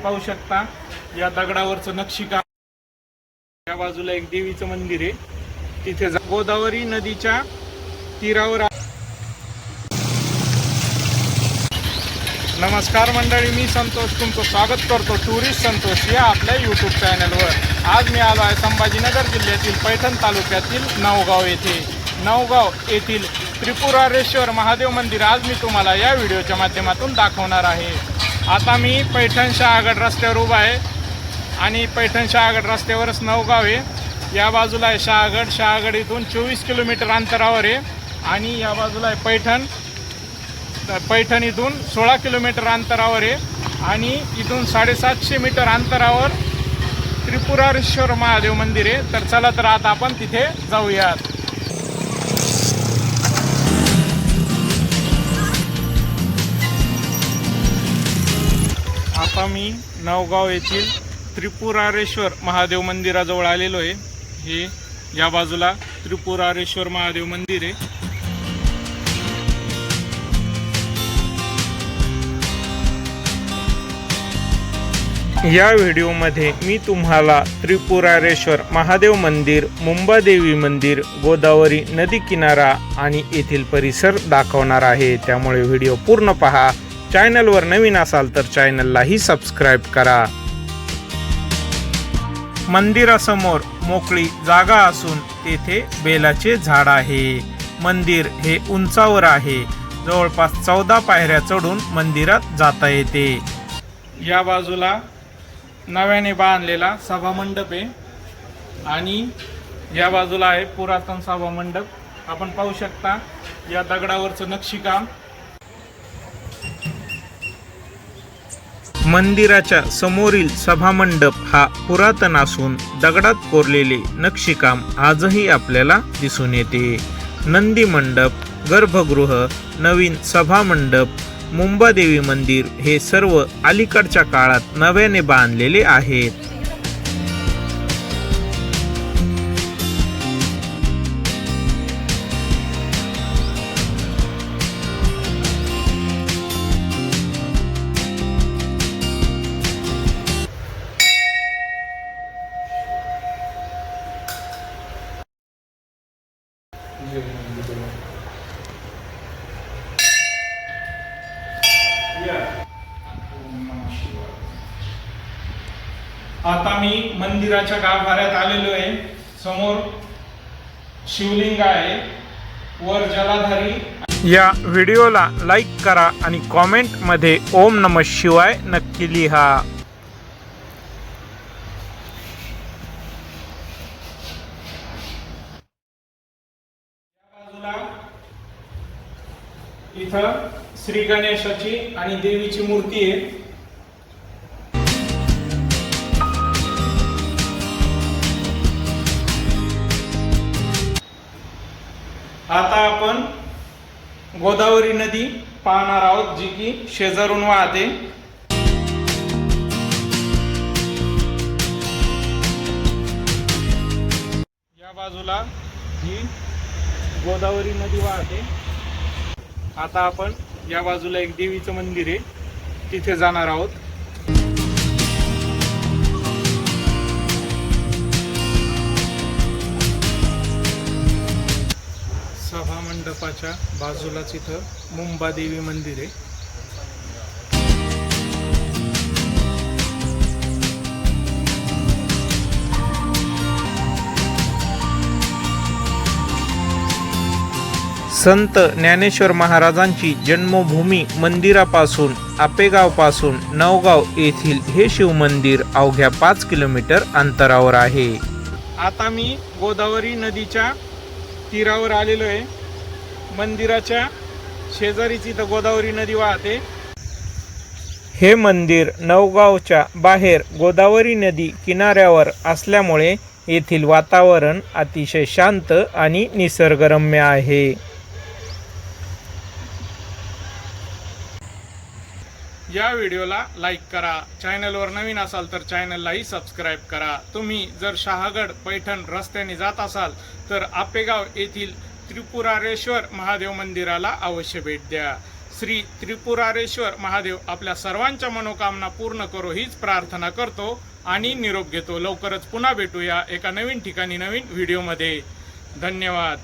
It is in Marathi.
पाहू शकता या दगडावरचं नक्षीकाम। या बाजूला एक देवीचं मंदिर आहे, तिथे गोदावरी नदीच्या तीरावर। नमस्कार मंडळी, मी संतोष तुमचं स्वागत करतो टुरिस्ट संतोष या आपल्या यूट्यूब चॅनलवर। आज मी आलो आहे संभाजीनगर जिल्ह्यातील पैठण तालुक्यातील नवगाव येथे। नवगाव येथील त्रिपुरारेश्वर महादेव मंदिर आज मी तुम्हाला या व्हिडिओच्या माध्यमातून दाखवणार आहे। आता मी पैठण शहागड रस्त्यावर उभा आहे आणि पैठण शहागड रस्त्यावरच नवगाव आहे। या बाजूला आहे शहागड इथून 24 किलोमीटर अंतरावर आहे आणि या बाजूला आहे पैठण इथून 16 किलोमीटर अंतरावर आहे आणि इथून 750 मीटर अंतरावर त्रिपुरारेश्वर महादेव मंदिर आहे। तर चला तर आता आपण तिथे जाऊयात। आता मी नवगाव येथील त्रिपुरारेश्वर महादेव मंदिराजवळ आलेलो आहे। हे या बाजूला त्रिपुरारेश्वर महादेव मंदिर आहे। या व्हिडिओमध्ये मी तुम्हाला त्रिपुरारेश्वर महादेव मंदिर, मुंबादेवी मंदिर, गोदावरी नदी किनारा आणि येथील परिसर दाखवणार आहे, त्यामुळे व्हिडिओ पूर्ण पहा। चॅनलवर नवीन असाल तर चॅनललाही सबस्क्राईब करा। मंदिरासमोर मोकळी जागा असून तेथे बेलाचे झाड आहे। मंदिर हे उंचावर आहे, जवळपास 14 पायऱ्या चढून मंदिरात जाता येते। या बाजूला नव्याने बांधलेला सभामंडप आहे आणि या बाजूला आहे पुरातन सभामंडप। आपण पाहू शकता या दगडावरचं नक्षीकाम। मंदिराच्या समोरील सभामंडप हा पुरातन असून दगडात कोरलेले नक्षीकाम आजही आपल्याला दिसून येते। नंदी मंडप, गर्भगृह, नवीन सभामंडप, मुंबादेवी मंदिर हे सर्व अलीकडच्या काळात नव्याने बांधलेले आहेत। आता मी मंदिराच्या गाभाऱ्यात आलेलो आहे। समोर शिवलिंग आहे, वर जलाधारी। या व्हिडिओला लाईक करा आणि कॉमेंट मध्ये ओम नमः शिवाय नक्की लिहा। इथं श्री गणेशाची आणि देवीची मूर्ती आहे। आता आपण गोदावरी नदी पाहणार आहोत, जी की शेजारून वाहते। या बाजूला ही गोदावरी नदी वाहते। आता आपण या बाजूला एक देवीचं मंदिर आहे, तिथे जाणार आहोत। सभामंडपाच्या बाजूलाच इथं मुंबादेवी मंदिर आहे। संत ज्ञानेश्वर महाराजांची जन्मभूमी मंदिरापासून आपेगावपासून नवगाव येथील हे शिवमंदिर अवघ्या 5 किलोमीटर अंतरावर आहे। आता मी गोदावरी नदीच्या तीरावर आलेलो आहे। मंदिराच्या शेजारीच इथं गोदावरी नदी वाहते। हे मंदिर नवगावच्या बाहेर गोदावरी नदी किनाऱ्यावर असल्यामुळे येथील वातावरण अतिशय शांत आणि निसर्गरम्य आहे। या व्हिडिओला लाईक करा, चॅनलवर नवीन असाल तर चॅनललाही सबस्क्राईब करा। तुम्ही जर शहागड पैठण रस्त्याने जात असाल तर आपेगाव येथील त्रिपुरारेश्वर महादेव मंदिराला अवश्य भेट द्या। श्री त्रिपुरारेश्वर महादेव आपल्या सर्वांच्या मनोकामना पूर्ण करो हीच प्रार्थना करतो आणि निरोप घेतो. लवकरच पुन्हा भेटूया एका नवीन ठिकाणी नवीन व्हिडिओमध्ये. धन्यवाद.